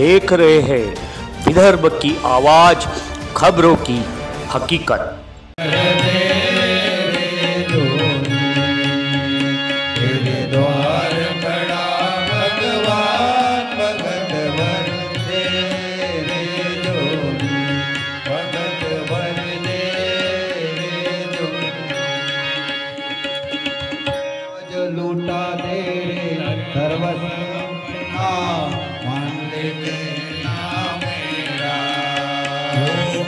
देख रहे हैं विदर्भ की आवाज, खबरों की हकीकत। लूटा दे सर्वस्व मान ले नाम मेरा,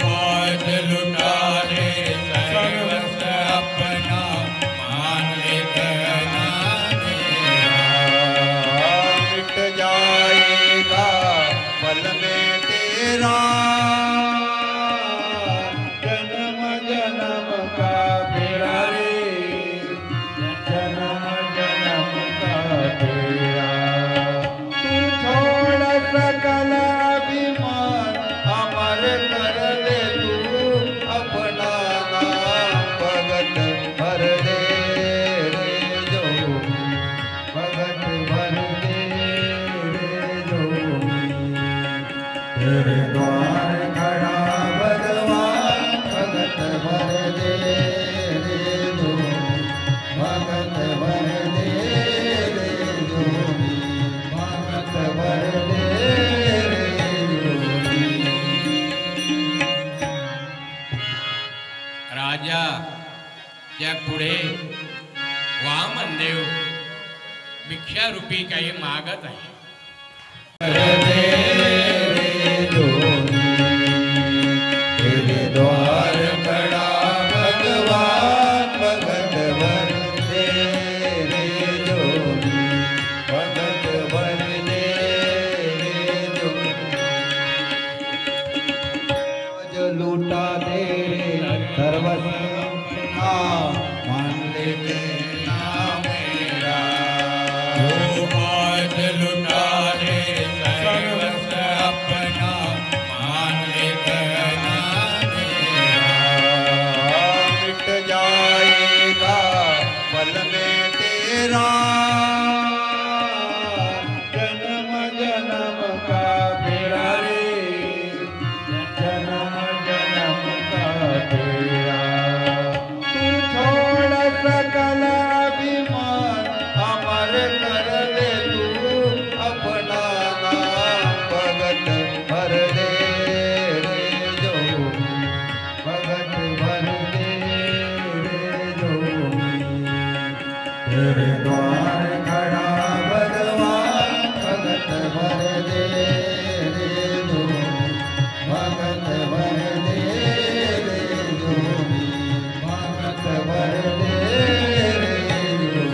आज लूटा दे सर्वस्व अपना मान ले नाम मेरा। मिट जाएगा पल में तेरा जन्म जन्म का फेरा रे, जन्म सकल अभिमान अमर कर ले तू अपना नाम, भगत भर दे रे जो, भगत भर दे रे जो, तेरे द्वार खड़ा भगवान, भगत भर दे रे जो, भगत भर दे रे जो, भगत भर दे। राजा या पुढे वामनदेव भिक्षारूपी काही मागत आहे। द्वार खड़ा भगवान, भगत भर दे रे जो, भगत भर दे रे जो, जो लूटा दे सर्वस्व मान ले नाम मेरा, आज लूटा दे सर्वस्व अपना मान ले नाम मेरा। मिट जाएगा पल में तेरा जन्म जन्म का फेरा रे, जन्म जन्म का फेरा। तू छोड़ सकल अभिमान अमर कर ले तू अपना नाम, भगत भर दे रे जो, भगत भर दे रे जो, तेरे द्वार खड़ा भगवान, भगत भर दे रे जो, भगत भर दे रे जो, भगत भर दे रे जो।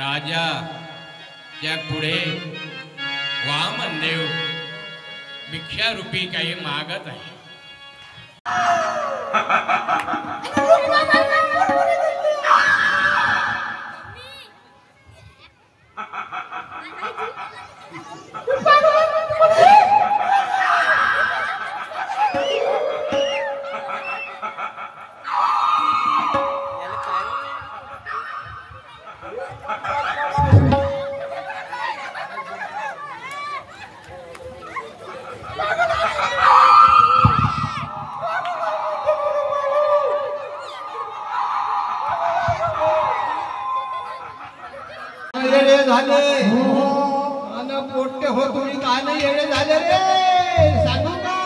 राजा या पुढे वामनदेव भिक्षारूपी काही मागत आहे। येडे झाले आणि पोट्टे हो तुम्ही काय नाही येडे झाले रे, सांगू का?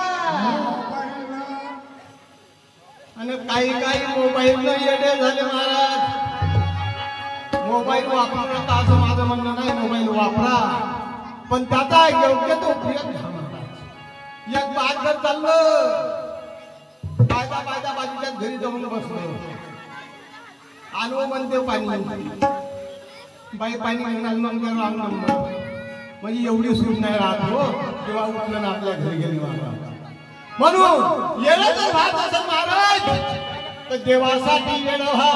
आणि काही काही मोबाईल न येडे झाले महाराज। मोबाईल वापरा का असं माझं म्हणणं नाही, मोबाईल वापरा पण त्याचा योग्य तो उपयोग घ्या महाराज। एक बाग जर चाललं बायका बाजूच्या घरी जाऊन बसलो, आलो म्हणते पाणी, बाई पाणी घेऊन मग म्हणजे एवढी सूट नाही राहत हो, किंवा उठलं ना आपल्या घरी गेली म्हणून येणं जर राहत असेल महाराज तर देवासाठी येणं हा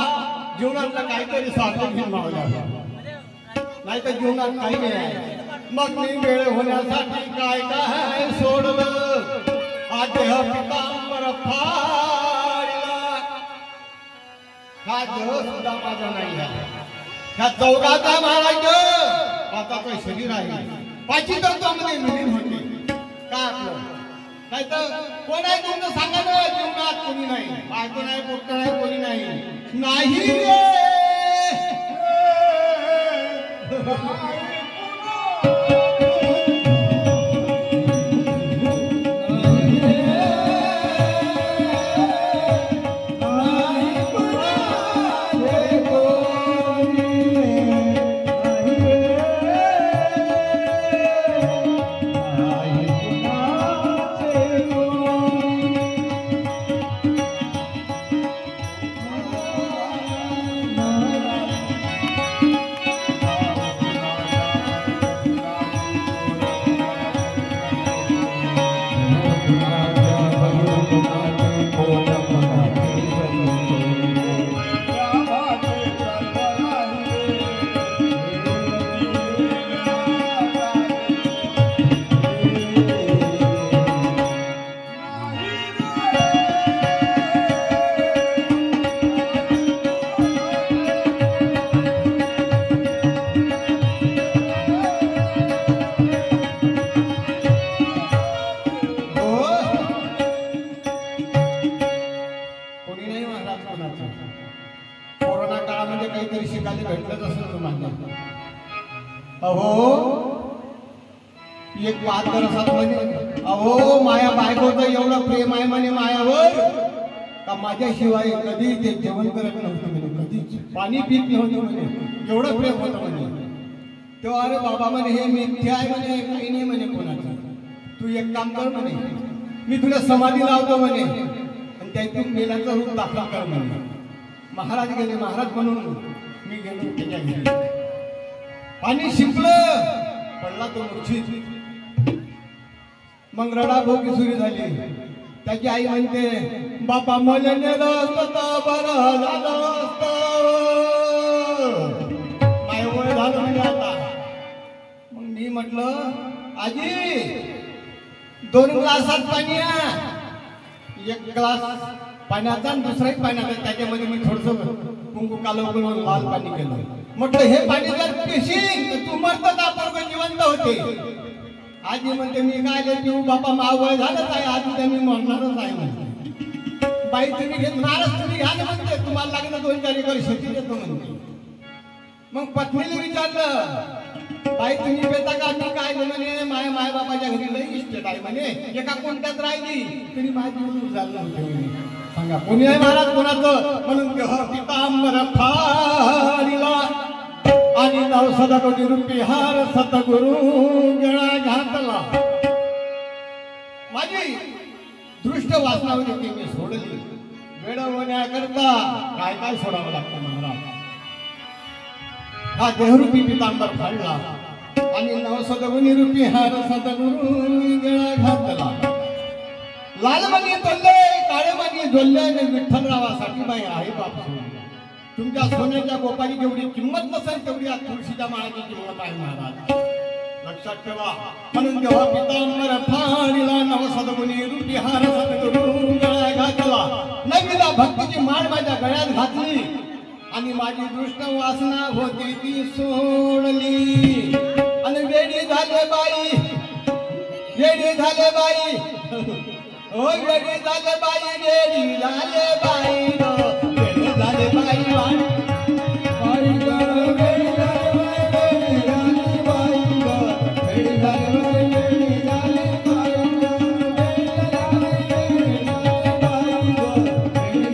जीवनातला काहीतरी सार्थक घेऊन मावला, नाही तर जीवनात काही नाही। मग मी वेळ होण्यासाठी काय काय सोडलं, आज देह पितांबर फाडला, हा देह सुद्धा माझा नाही आहे। ह्या चौघाचा महाराज पाचवा शरीर आहे, पाचवी तत्वामध्ये विलीन होते. काय आपलं नाही तर कोण आहे तुमचं सांगा ना. जीवनात कोणी नाही, बायको नाही, पोट नाही, कोणी नाही. नाही रे एक बात करत म्हणे, अहो माया बायकोचं एवढं प्रेम आहे म्हणे मायावर का माझ्याशिवाय कधी ते जेवण करत नव्हतं म्हणे, कधीच पाणी पीत नव्हतं म्हणे, एवढं प्रेम होतं म्हणे. तेव्हा अरे बाबा म्हणे हे मिथ्या आहे म्हणे, काही नाही म्हणे कोणाचं. तू एक काम कर म्हणे, मी तुला समाधी लावतो म्हणे आणि त्यातून मेल्याचं रूप दाखला कर म्हणे. महाराज गेले, महाराज म्हणून मी गेलो त्याच्या घरी. पाणी शिंपलं, पडला तो मूर्छित. मग रडाभोगी सुरू झाली. त्याची आई म्हणते, बापा मला नेलं असतं तर बरं झालं असतं, माय वय झालं म्हणजे आता. मग मी म्हटलं, आजी 2 ग्लासात पाणी आहे, 1 ग्लास पाण्याचा आणि दुसराही पाण्याचा. त्याच्यामध्ये मी थोडस कुंकू कालव करून लाल पाणी केलं. म्हटलं हे पाणी जर पिशील तर तू मरत ना, पोरगं जिवंत होते. आजी म्हणते, मी काय पिऊ बापा, मावळ झालंच आहे, आजी त्यांनी मरणारच आहे म्हणते. बाई तुम्ही घेणारच, तुम्ही घ्या ना म्हणते, तुम्हाला लागलं 2-4 एकर शेती देतो म्हणते. मग पत्नीला विचारलं, बाई तुम्ही पेता का? मी काय म्हणे, माय बापाच्या घरी लई इस्टेट आहे म्हणे, एका कोणत्यात राहिली तरी माझी झालं होते. सांगा कोणी आहे महाराज कोणाचं? म्हणून पितांबर फाडीला आणि 9 कोटी रुपये हार सतगुरु गळा घातला. माझी दृष्ट वासना होती ती मी सोडली. वेळ होण्याकरता काय काय सोडावं लागतं महाराज. हा देहरूपी पितांबर फाडला आणि 9 रुपये हार सतगुरु गळा घातला. लाल मणी तोलले, काळे मणी जोडले आणि विठ्ठलरावासाठी बाई आहे बाप. तुमच्या सोन्याच्या गोपारी जेवढी किंमत नसेल तेवढी या तुळशीच्या माळाची किंमत आहे महाराज, लक्षात ठेवा. म्हणून तेव्हा पितांबर फाडीला 9 रुपये हार सतगुरु गळा घातला. नवीला भक्तीची माळ माझ्या गळ्यात घातली आणि माझी दृष्ट वासना होती ती सोडली. आणि वेडी झाले बाई, वेडी झाले बाई, ओ वेडी झाले बाई, वेडी झाले बाई, वेडी झाले बाई, बाई ग, वेडी झाले बाई, वेडी झाले बाई ग, वेडी झाले बाई, वेडी झाले बाई ग, वेडी झाले बाई ग, वेडी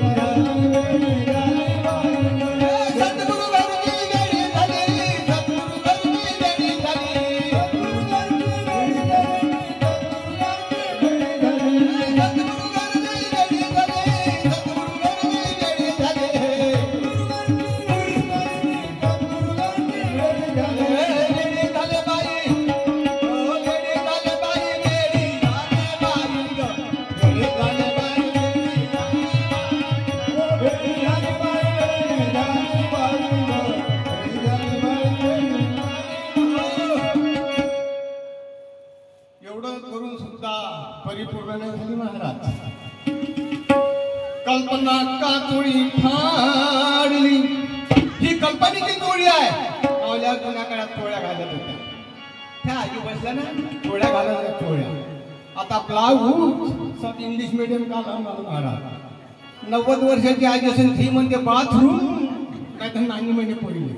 झाले बाई ग. सद्गुरु घरची वेडी झाली, सद्गुरु घरची वेडी झाली, सद्गुरु घरची वेडी झाली, एवढं करून सुद्धा परिपूर्ण नाही झाली महाराज. कल्पना का चोळी फाडली, ही कल्पनेची चोळी आहे. पावल्या जुन्या काळात चोळ्या घालत होत्या. त्या आजी बसल्या ना चोळ्या घालायला चोळ्या. आता ब्लाऊज सब इंग्लिश मीडियम का महाराज. 90 वर्षाची आजी असेल ती म्हणते बाथरूम काय तर नानी महिने पडले.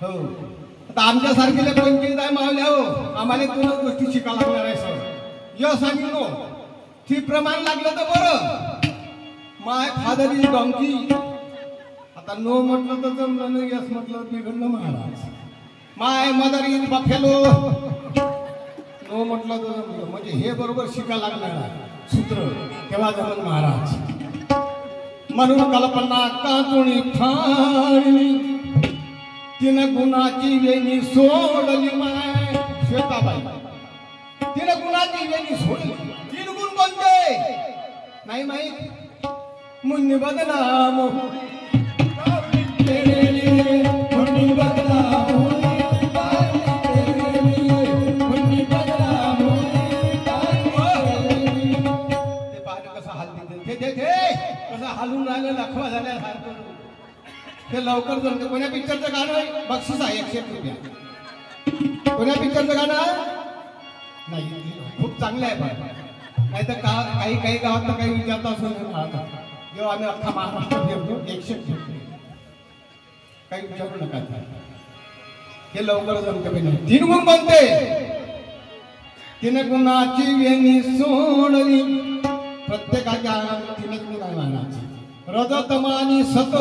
हो आता आमच्यासारखेले 25 आहे मावल्या हो. आम्हाला 2 गोष्टी शिकायला लागणार आहे सर. यस आणि नो ती प्रमाण लागलं तर बरं. माय फादर इज डॉंकी. आता नो म्हटलं तर जमलं नाही, यस म्हटलं बिघडलं महाराज. माय मदर इज बफेलो. नो म्हटलं तर जमलं. म्हणजे हे बरोबर शिकायला लागणार सूत्र तेव्हा जमल महाराज. म्हणून कल्पना काचुणी फाळली तिनं गुणाची वेणी सोडली. माय श्वेताबाई तिनं गुणाची वेणी सोडली. 3 गुण कोणते नाही माहीत. मुन्नी बदनाम हालून राहिलं लखवा झाल्यासारखं. ते लवकर जमते. कोण्या पिक्चरचं गाणं आहे? बक्षीस आहे 100 रुपया. कोण्या पिक्चरचं गाणं नाही खूप चांगलं आहे पण नाही तर काही गावात तर काही विचारता असून जेव्हा आम्ही अख्खा महाराष्ट्र फिरतो 100 रुपये काही विचारू नका. हे लवकर जमते पाहिजे. 3 गुण बनते. तिने गुणाची वेणी सोडली. प्रत्येकाच्या अंगात 3 गुण आहे महाराज. रजतमानी सत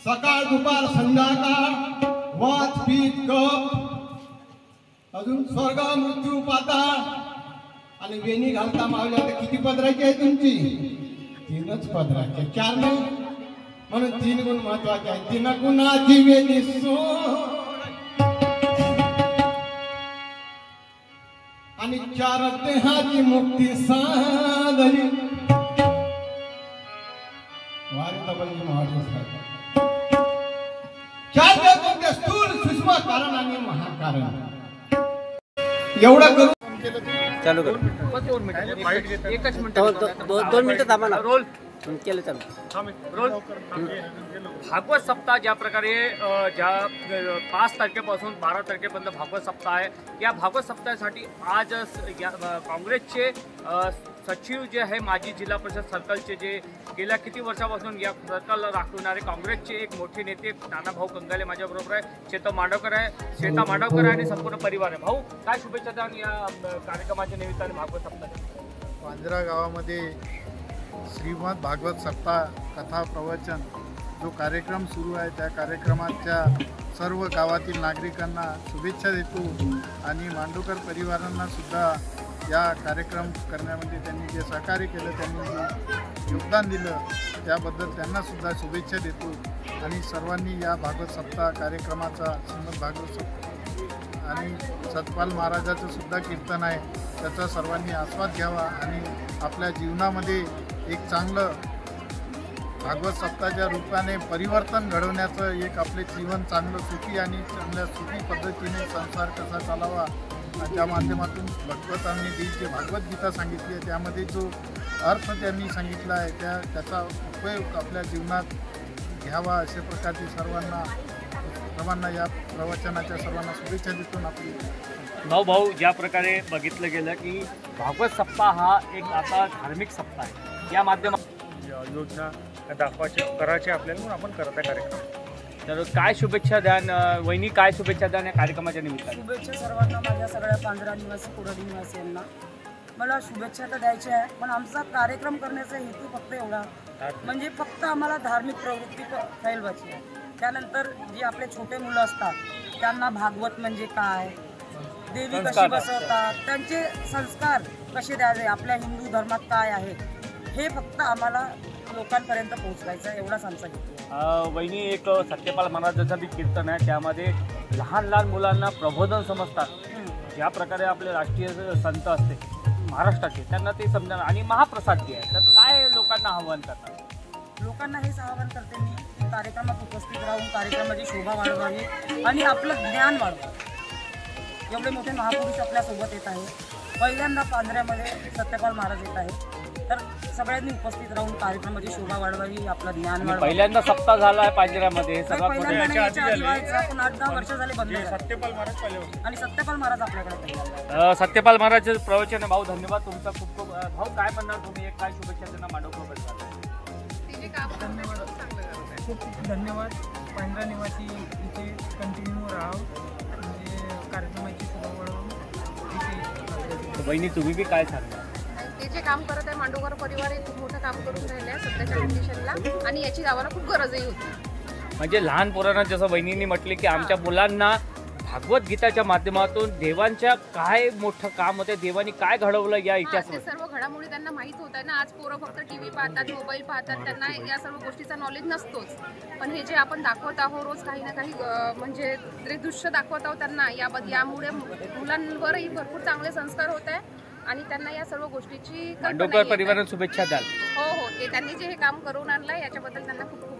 सकाळ दुपार संध्याकाळ वात पीत कप अजून स्वर्ग मृत्यू पाताळ आणि वेणी घालता मावल्या. तर किती पदराची आहे तुमची? 3च पदराची, 4 नाही. म्हणून 3 गुण महत्वाचे आहेत. 3 गुणाची वेणी सोड आणि 4 देहाची मुक्ती साधली. चार देव कोणते? स्थूल सूक्ष्म कारण आणि महाकारण. एवढं करून चालू कर. 2 मिनिट एकच मिनिट 2 मिनिटं थांबा ना. रोल केलं चालू रोल. भागवत सप्ताह ज्या प्रकारे ज्या 5 तारखेपासून 12 तारखेपर्यंत भागवत सप्ताह आहे. या भागवत सप्ताहासाठी आज काँग्रेसचे सचिव जे आहे माजी जिल्हा परिषद सर्कलचे जे गेल्या किती वर्षापासून या सर्कल राखविणारे काँग्रेसचे एक मोठे नेते नानाभाऊ कंगाले माझ्याबरोबर आहे. श्वेता मांडवकर आणि संपूर्ण परिवार आहे. भाऊ काय शुभेच्छा द्या या कार्यक्रमाच्या निमित्ताने भागवत सप्ताह? पांजरा गावामध्ये श्रीमद भागवत सप्ताह कथा प्रवचन जो कार्यक्रम सुरू आहे त्या कार्यक्रमाच्या सर्व गावातील नागरिकांना शुभेच्छा देतो आणि मांडवकर परिवारांना सुद्धा या कार्यक्रम करण्यामध्ये त्यांनी जे सहकार्य केलं, त्यांनी जे योगदान दिलं त्याबद्दल त्यांना सुद्धा शुभेच्छा देतो. आणि सर्वांनी या भागवत सप्ताह कार्यक्रमाचा श्रीमद भागवत सप्ताह आणि सतपाल महाराजाचं सुद्धा कीर्तन आहे त्याचा सर्वांनी आस्वाद घ्यावा आणि आपल्या जीवनामध्ये एक चांगलं भागवत सप्ताहाच्या रूपाने परिवर्तन घडवण्याचं एक आपले जीवन चांगलं सुखी आणि चांगल्या सुखी पद्धतीने संसार कसा चालावा त्या माध्यमातून भगवतांनी जी भागवद्गीता सांगितली आहे त्यामध्ये जो अर्थ त्यांनी सांगितला आहे त्याचा उपयोग आपल्या जीवनात घ्यावा अशा प्रकारची सर्वांना या प्रवचनाच्या सर्वांना शुभेच्छा देतो. आपली भाऊ ज्या प्रकारे बघितलं गेलं की भागवत सप्ताह हा एक आता धार्मिक सप्ताह आहे. या माध्यमात योजना करायची आपल्याला म्हणून आपण करत आहे कार्यक्रम. तर काय शुभेच्छा द्यान वहिनी, काय शुभेच्छा द्यान या कार्यक्रमाच्या निमित्ताने? शुभेच्छा सर्वांना, माझ्या सगळ्या पांजरा निवासी कुडाली निवासियांना मला शुभेच्छा तर द्यायच्या आहे. पण आमचा कार्यक्रम करण्याचा हेतू फक्त एवढा म्हणजे फक्त आम्हाला धार्मिक प्रवृत्ती फैलवायची आहे. त्यानंतर जी आपले छोटे मुलं असतात त्यांना भागवत म्हणजे काय, देवी कशी बसवतात, त्यांचे संस्कार कसे द्यावे, आपल्या हिंदू धर्मात काय आहे हे फक्त आम्हाला लोकांपर्यंत पोहोचवायचं एवढाच आमचा हेतू आहे. वहिनी एक सत्यपाल महाराजांचं बी कीर्तन आहे त्यामध्ये लहान मुलांना प्रबोधन समजतात. ज्या प्रकारे आपले राष्ट्रीय संत असते महाराष्ट्राचे त्यांना ते समजणार आणि महाप्रसाद जे आहे तर काय लोकांना आव्हान करतात? लोकांना हेच आवाहन करते मी की कार्यक्रमात उपस्थित राहून कार्यक्रमाची शोभा वाढवावी आणि आपलं ज्ञान वाढवावं. एवढे मोठे महापुरुष आपल्यासोबत येत आहे. पहिल्यांदा पांढऱ्यामध्ये सत्यपाल महाराज येत आहे. तर सगळ्यांनी उपस्थित राहून कार्यक्रमाची शोभा वाढवावी, आपलं ज्ञान वाढवावं. पहिल्यांदा सप्ताह झाला आहे पांजऱ्यामध्ये, सगळा पहिल्यांदा नाही, याच्या आधी व्हायचा, पण 8-10 वर्ष झाले बंद झाले. आणि सत्यपाल महाराज आपल्याकडे पहिल्यांदा. सत्यपाल महाराजचे प्रवचन आहे. भाऊ धन्यवाद तुमचा खूप खूप. भाऊ काय म्हणणार तुम्ही, एक काय शुभेच्छा त्यांना मांडवकर? खूप खूप धन्यवाद. पांढरा निवासी इथे कंटिन्यू राहावं, म्हणजे कार्यक्रमाची शोभा वाढवून इथे. बहिणी तुम्ही बी काय सांगणार? ते जे काम करत आहे मांडवकर परिवार हे खूप मोठं काम करून राहिले आहे सध्याच्या कंडिशनला, आणि याची गावाला खूप गरजही होती. म्हणजे लहान पोरांना जसं बहिणींनी म्हटले की आमच्या मुलांना भागवत गीताच्या माध्यमातून देवांच्या काय मोठं काम होतं, देवानी काय घडवलं या ते इतिहासात. सर्व घडामोडी त्यांना माहीत होत आहे ना. आज पोरं फक्त टीव्ही पाहतात, मोबाईल पाहतात, त्यांना या सर्व गोष्टीचा नॉलेज नसतोच. पण हे जे आपण दाखवत आहोत रोज काही ना काही म्हणजे ते दृश्य दाखवत आहोत त्यांना, यामुळे मुलांवरही भरपूर चांगले संस्कार होत आहे आणि त्यांना या सर्व गोष्टीची मांडवकर परिवाराला शुभेच्छा द्याल? हो, ते त्यांनी जे हे काम करून आणलंय याच्याबद्दल त्यांना खूप खूप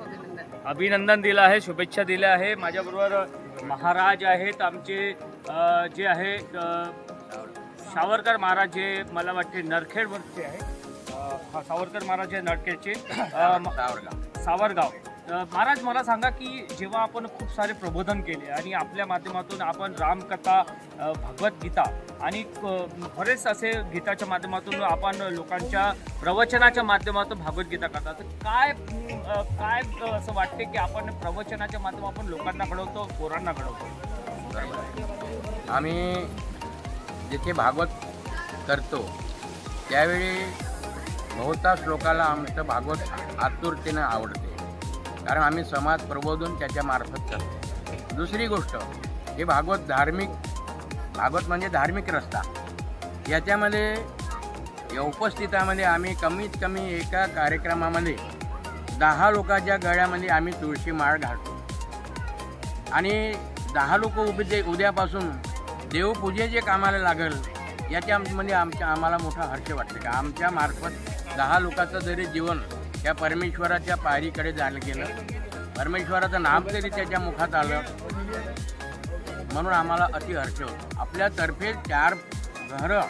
अभिनंदन दिलं आहे, शुभेच्छा दिल्या आहे. माझ्याबरोबर महाराज आहेत आमचे, जे आहे सावरकर महाराज, जे मला वाटते नरखेडवरचे आहे. सावरकर महाराज हे नरखेडचे, सावरगाव. महाराज मला सांगा की जेव्हा आपण खूप सारे प्रबोधन केले आणि आपल्या माध्यमातून आपण रामकथा, भगवद्गीता आणि बरेच असे गीताच्या माध्यमातून आपण लोकांच्या प्रवचनाच्या माध्यमातून भगवद्गीता करतात, तर काय असं वाटते की आपण प्रवचनाच्या माध्यमातून लोकांना घडवतो, पोरांना घडवतो? आम्ही जिथे भागवत करतो त्यावेळी बहुतांश लोकांना आमचं भागवत आतुरतेनं आवडते, कारण आम्ही समाज प्रबोधन त्याच्यामार्फत करतो. दुसरी गोष्ट, हे भागवत भागवत म्हणजे धार्मिक रस्ता. याच्यामध्ये या उपस्थितामध्ये आम्ही कमीत कमी एका कार्यक्रमामध्ये 10 लोकांच्या गळ्यामध्ये आम्ही तुळशी माळ घालतो आणि 10 लोक उद्यापासून देवपूजेचे कामाला लागल याच्यामध्ये आम्हाला मोठा हर्ष वाटते का आमच्या मार्फत 10 लोकांचं जरी जीवन त्या परमेश्वराच्या पायरीकडे जायला गेलं, परमेश्वराचं नाम तरी त्याच्या मुखात आलं, म्हणून आम्हाला अति हर्ष होतो. आपल्यातर्फे 4 घरं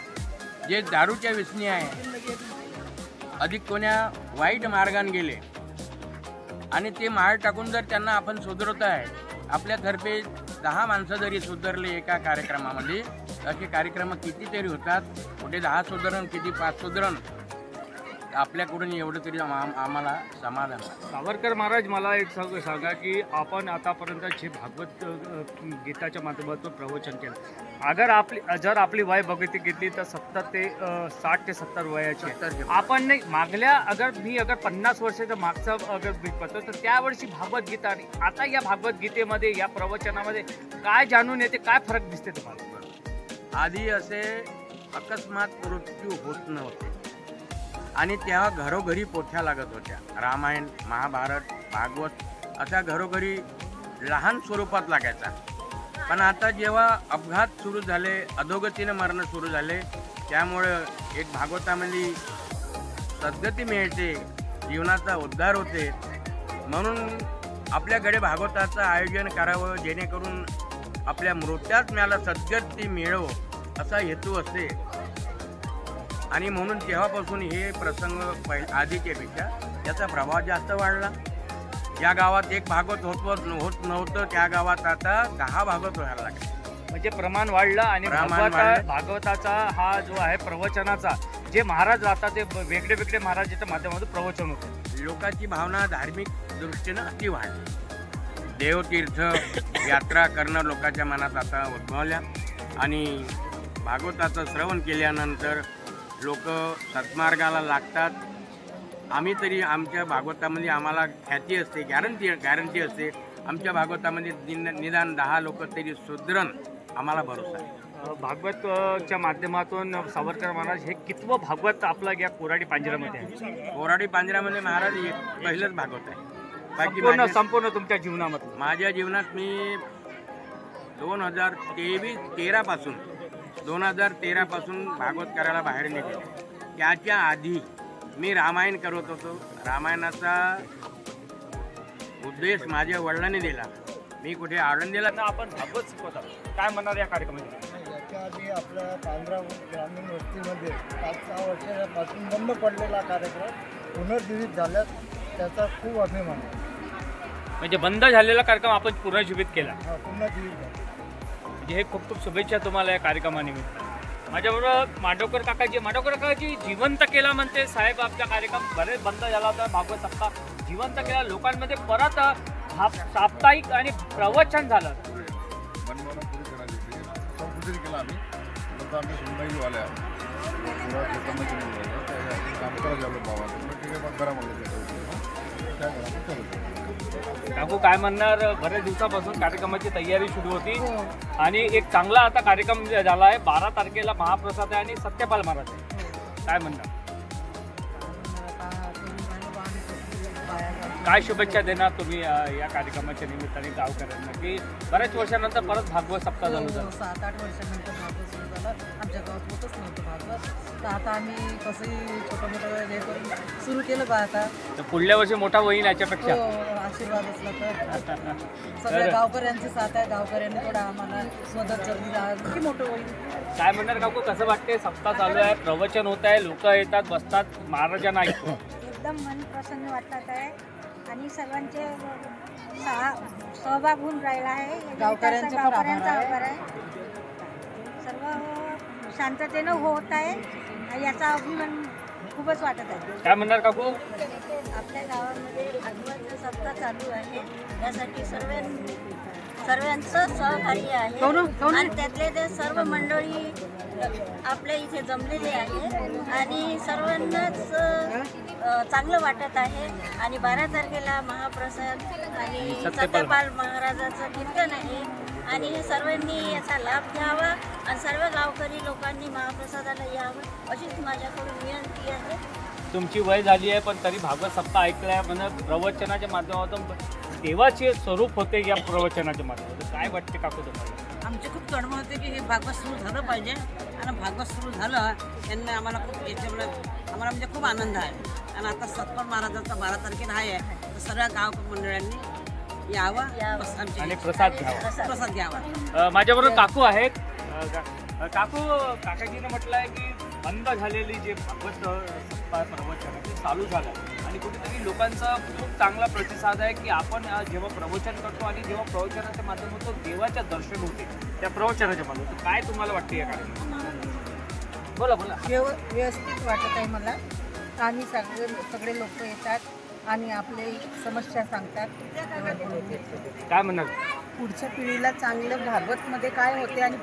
जे दारूच्या व्यसनी आहे, अधिक कोण्या वाईट मार्गाने गेले आणि ते माळ टाकून जर त्यांना आपण सुधारत आहे, आपल्यातर्फे 10 माणसं जरी सुधारले एका कार्यक्रमामध्ये, असे कार्यक्रम कितीतरी होतात. कुठे 10 सुधारण, किती 5 सुधारण, आपल्याकडून एवढं तरी आम्हाला समाधान. सावरकर महाराज मला एक सांगा की आपण आतापर्यंत जे भागवत गीताच्या माध्यमातून प्रवचन केलं, जर आपली वय बघितली घेतली तर 60 ते 70 वयाची. आपण नाही मागल्या मी 50 वर्षाच्या मागचं बघतो तर त्यावर्षी भागवत गीता आणि आता या भागवत गीतेमध्ये, या प्रवचनामध्ये काय जाणून येते, काय फरक दिसते तुम्हाला? आधी असे अकस्मात मृत्यू होत नव्हते आणि तेव्हा घरोघरी पोथ्या लागत होत्या. रामायण, महाभारत, भागवत अशा घरोघरी लहान स्वरूपात लागायचा. पण आता जेव्हा अपघात सुरू झाले, अधोगतीनं मरणं सुरू झाले, त्यामुळं एक भागवतामध्ये सद्गती मिळते, जीवनाचा उद्धार होते. म्हणून आपल्याकडे भागवताचं आयोजन करावं, जेणेकरून आपल्या मृत्यात मला सद्गती मिळो असा हेतू असते. आणि म्हणून तेव्हापासून हे प्रसंग आधीच्यापेक्षा त्याचा प्रभाव जास्त वाढला. ज्या गावात एक भागवत होत नव्हतं त्या गावात आता 10 भागवत व्हायला लागले. म्हणजे प्रमाण वाढलं आणि भागवताचा हा जो आहे प्रवचनाचा, जे महाराज राहतात ते वेगळे वेगळे महाराजाच्या माध्यमातून प्रवचन होतं. लोकांची भावना धार्मिक दृष्टीनं अति वाढली. देवतीर्थ यात्रा करणं लोकांच्या मनात आता उद्भवल्या आणि भागवताचं श्रवण केल्यानंतर लोक सत्मार्गाला लागतात. आम्ही तरी आमच्या भागवतामध्ये आम्हाला ख्याती असते, गॅरंटी असते. आमच्या भागवतामध्ये निदान 10 लोक तरी सुधरण आम्हाला भरोसा आहे. भागवतच्या माध्यमातून सावरकर महाराज हे कितवं भागवत आपलं या कोराडी पांजऱ्यामध्ये आहे? कोराडी पांजऱ्यामध्ये महाराज पहिलंच भागवत आहे. संपूर्ण तुमच्या जीवनामध्ये? माझ्या जीवनात मी 2013 पासून भागवत करायला बाहेर निघालो. त्याच्या आधी मी रामायण करत होतो. रामायणाचा उद्देश माझ्या वडिलांनी दिला. मी कुठे आळंदीला आपण भागवत शिकवतात, काय म्हणणार या कार्यक्रमामध्ये? याच्या आधी आपल्या पांढरा ग्रामीण वस्तीमध्ये 5-6 वर्षापासून बंद पडलेला कार्यक्रम पुनर्जीवित झाल्यास त्याचा खूप अभिमान आहे. म्हणजे बंद झालेला कार्यक्रम आपण पुनर्जीवित केला. पुनर्जीवित झाला. म्हणजे हे खूप खूप शुभेच्छा तुम्हाला या कार्यक्रमानिमित्त. माझ्याबरोबर मांडवकर काकाजी जिवंत केला म्हणते साहेब. आपला कार्यक्रम बरेच बंद झाला होता, भागवत सप्ताह जिवंत केला, लोकांमध्ये परत साप्ताहिक आणि प्रवचन झालं. केला आम्ही आता आम्ही सुनबाईवाल्या पुरा शेतामध्ये काम करत झालो बाबा ठीक आहे मग घरामध्ये त्या घरामध्ये काकू काय म्हणणार, बऱ्याच दिवसापासून कार्यक्रमाची तयारी सुरू होती आणि एक चांगला आता कार्यक्रम झाला आहे. 12 तारखेला महाप्रसाद आहे आणि सत्यपाल महाराज आहे. काय म्हणणार, काय शुभेच्छा देणार तुम्ही या कार्यक्रमाच्या निमित्ताने गावकऱ्यांना, की बऱ्याच वर्षानंतर परत भागवत सप्ताह चालू झाला? 7-8 वर्षानंतर भागवत सुरू झालं. आमच्या गावात होतच नव्हतं भागवत, तर आता आम्ही कसंही छोटं मोठं हे करून सुरू केलं बा. आता तर पुढल्या वर्षी मोठा होईल याच्यापेक्षा. आशीर्वाद असला तर सगळ्या गावकऱ्यांची साथ आहे. गावकऱ्यांनी थोडा आम्हाला मदत जर की मोठं होईल. काय म्हणणार काकू, कसं वाटते? सप्ताह चालू आहे, प्रवचन होत आहे, लोक येतात, बसतात, महाराजांना ऐकतो. एकदम मन प्रसन्न वाटत आहे आणि सर्वांचे सहभाग होऊन राहिला आहे. गावकऱ्यांचा आभार आहे. सर्व शांततेनं होत आहे, याचा अभिमान खूपच वाटत आहे. काय म्हणणार काकू? आपल्या गावामध्ये भागवत सप्ताह चालू आहे, यासाठी सर्वांचं सहकार्य आहे आणि त्यातले ते सर्व मंडळी आपल्या इथे जमलेले आहे आणि सर्वांनाच चांगलं वाटत आहे. आणि 12 तारखेला महाप्रसाद आणि सत्यपाल महाराजाचं कीर्तन आहे आणि हे सर्वांनी याचा लाभ घ्यावा आणि सर्व गावकरी लोकांनी महाप्रसादाला यावं अशीच माझ्याकडून विनंती आहे. तुमची वय झाली आहे पण तरी भागवत सप्ताह ऐकलाय, म्हणजे प्रवचनाच्या माध्यमातून देवाचे स्वरूप होते या प्रवचनाच्या माध्यमातून. काय वाटते काकू तुम्हाला? आमची खूप तळमळ होते की हे भागवत सुरू झालं पाहिजे आणि भागवत सुरू झालं त्यांनी आम्हाला खूप याच्यामुळे आम्हाला म्हणजे खूप आनंद आहे. आणि आता सत्यपाल महाराजांचा 12 तारखेला आहे, तर सर्व गाव मंडळांनी यावं आणि प्रसाद घ्यावा. माझ्याबरोबर काकू आहेत. काकाजीने म्हटलं आहे की बंद झालेली जे भागवत सप्ताह प्रवचन ते चालू झालं आणि कुठेतरी लोकांचा खूप चांगला प्रतिसाद आहे की आपण जेव्हा प्रवचन करतो आणि जेव्हा प्रवचनाच्या माध्यमातून देवाच्या दर्शन होते त्या प्रवचनाच्या माध्यमातून, काय तुम्हाला वाटते या कार्यक्रमात? बोला. व्यवस्थित वाटत आहे मला. आणि सगळे लोक येतात आणि आपले समस्या सांगतात. काय म्हणणार? पुढच्या पिढीला चांगलं भागवतमध्ये काय होते आणि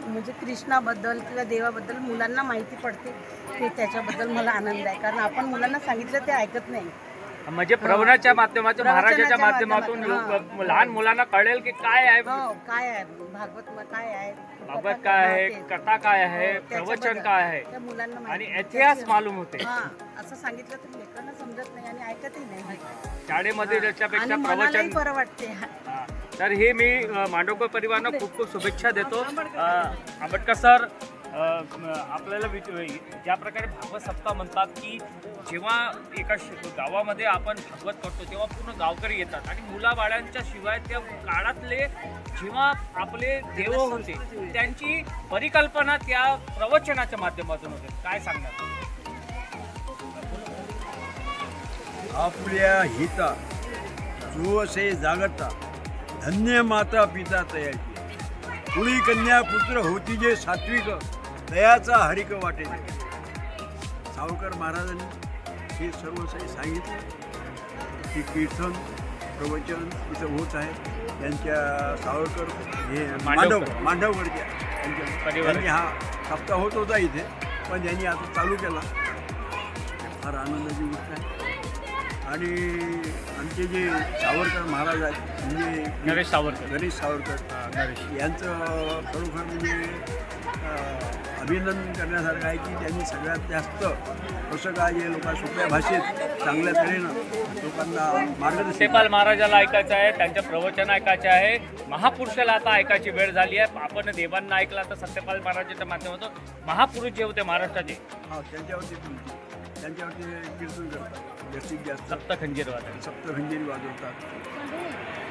म्हणजे कृष्णाबद्दल किंवा देवाबद्दल मुलांना माहिती पडते, ते त्याच्याबद्दल मला आनंद आहे. कारण आपण मुलांना सांगितलं ते ऐकत नाही. म्हणजे प्रवचनाच्या माध्यमातून, महाराजाच्या माध्यमातून लहान मुलांना कळेल की काय आहे, काय आहे भागवत, काय आहे भागवत, काय आहे कथा, काय आहे प्रवचन, काय आहे मुलांना आणि इतिहास मालूम होते. असं सांगितलं तर लेकरांना समजत नाही आणि ऐकतही नाही. शाळेमध्ये त्याच्यापेक्षा प्रवचन बरं वाटते. तर हे मी मांडवकर परिवारांना खूप खूप शुभेच्छा देतो. आंबेडकर सर, आपल्याला ज्या प्रकारे भागवत सप्ताह म्हणतात की जेव्हा एका गावामध्ये आपण भागवत करतो तेव्हा पूर्ण गावकरी येतात आणि मुलाबाळांच्या शिवाय त्या काळातले जेव्हा आपले देव होते त्यांची परिकल्पना त्या प्रवचनाच्या माध्यमातून होते. काय सांगणार? आपल्या हिता जो असे जागता धन्य माता पिता तयाची कुळी कन्या पुत्र होती जे सात्विक तयाचा हरिक वाटे. सावरकर महाराजांनी हे सर्व सांगितलं की कीर्तन प्रवचन इथं होत आहे. त्यांच्या सावरकर हे मांडवकडच्या त्यांनी हा सप्ताह होत होता इथे, पण त्यांनी आता चालू केला. फार आनंदाची गोष्ट आहे. आणि आमचे जे सावरकर महाराज आहेत म्हणजे गणेश सावरकर यांचं खरोखर म्हणजे अभिनंदन करण्यासारखं आहे की त्यांनी सगळ्यात जास्त कसं काय जे लोक सोप्या भाषेत चांगल्या तऱ्हेनं लोकांना मार्गदर्शन. सत्यपाल महाराजाला ऐकायचं आहे, त्यांचं प्रवचन ऐकायचं आहे. महापुरुषाला आता ऐकायची वेळ झाली आहे. आपण देवांना ऐकला तर सत्यपाल महाराजाच्या माध्यमातून महापुरुष जे होते महाराष्ट्राचे त्यांच्यावरती कीर्तन करतात जास्तीत जास्त. सप्तखंजीर वाजवतात.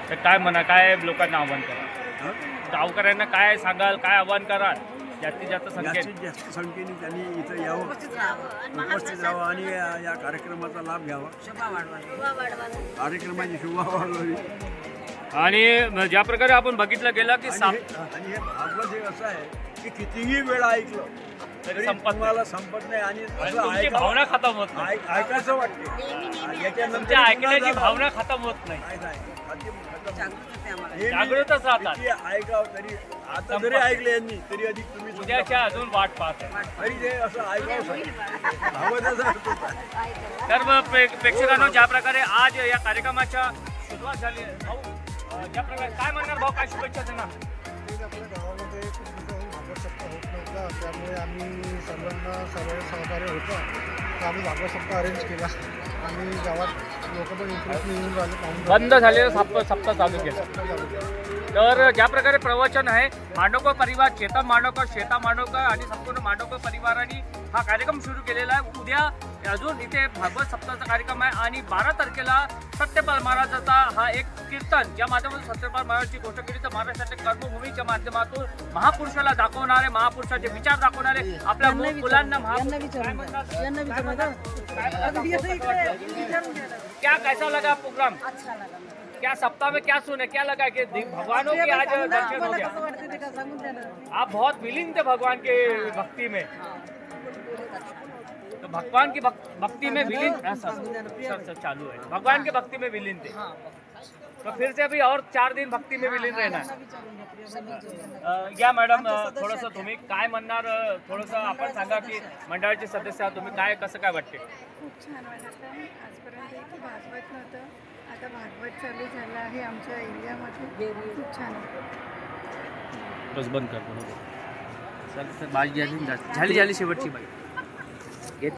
तर काय म्हणा, काय लोकांना आव्हान करा? गावकऱ्यांना काय सांगाल, काय आव्हान कराल जास्तीत जास्त संख्येत? जास्तीत जास्त संख्येने त्यांनी इथं यावं, उपस्थित राहावं आणि या कार्यक्रमाचा लाभ घ्यावा, कार्यक्रमाची शोभा वाढवावी. आणि ज्या प्रकारे आपण बघितलं गेलं की आणि हे भागवत हे असं आहे की कितीही वेळा ऐकलं तरी तुम्हाला संपत नाही आणि तुमची भावना खतम होत नाही, ऐकायचं वाटतं. तुमच्या ऐकण्याची भावना खतम होत नाही, जागृतच राहतात. ऐकावं तरी आता जरी ऐकले यांनी तरी अधिक तुम्ही उद्याच्या अजून वाट पाहत आहे. तरी ते असं ऐकावं भावनाचा तर मग प्रेक्षकांनो, ज्या प्रकारे आज या कार्यक्रमाच्या सुरुवात झाली आहे, भाऊ ज्या प्रकारे काय म्हणणार भाऊ, काय शुभेच्छा देणार? आपल्या गावामध्ये खूप दिवसापासून भागवत सप्ताह होत नव्हता, त्यामुळे आम्ही सर्वांना सर्व सहकार्य होतं तर आम्ही भागवत सप्ताह अरेंज केला आणि गावात लोक पण इंटरेस्टने येऊन राहिले. बंद झालेलं सप्ताह चालू केलं. तर ज्या प्रकारे प्रवचन आहे, मांडवकर परिवार, चेतन मांडवकर, श्वेता मांडवकर आणि संपूर्ण मांडवकर परिवाराने हा कार्यक्रम सुरू केलेला आहे. उद्या अजून इथे भागवत सप्ताहाचा कार्यक्रम आहे आणि 12 तारखेला सत्यपाल महाराजाचा हा एक कीर्तन, ज्या माध्यमातून सत्यपाल महाराजांची गोष्ट केली तर महाराष्ट्राच्या कर्मभूमीच्या माध्यमातून महापुरुषाला दाखवणारे, महापुरुषाचे विचार दाखवणारे आपल्या मुलांना क्या कैसा लगा प्रोग्राम? अच्छा लगा. क्या सप्ताह में क्या सुने, क्या लगा कि भगवानों की आज दर्शन हो गया? आप बहुत विलीन थे भगवान के भक्ति में, तो भगवान की भक्ति में विलीन सर चालू है, भगवान की भक्ति में विलीन थे, तो फिर से अभी और 4 दिन भक्ती में विलीन रहना है. या मॅडम, थोडंसं तुम्ही काय म्हणणार, थोडंसं आपण सांगा की मंडळाचे सदस्य आहात तुम्ही, काय कसं काय वाटते? खूप छान वाटतं. आजपर्यंत इथे भागवत नव्हतं, आता भागवत चालू झालं आहे आमच्या एरियामध्ये, खूप छान आहे. बस बंद कर. झाली शेवटची बाई.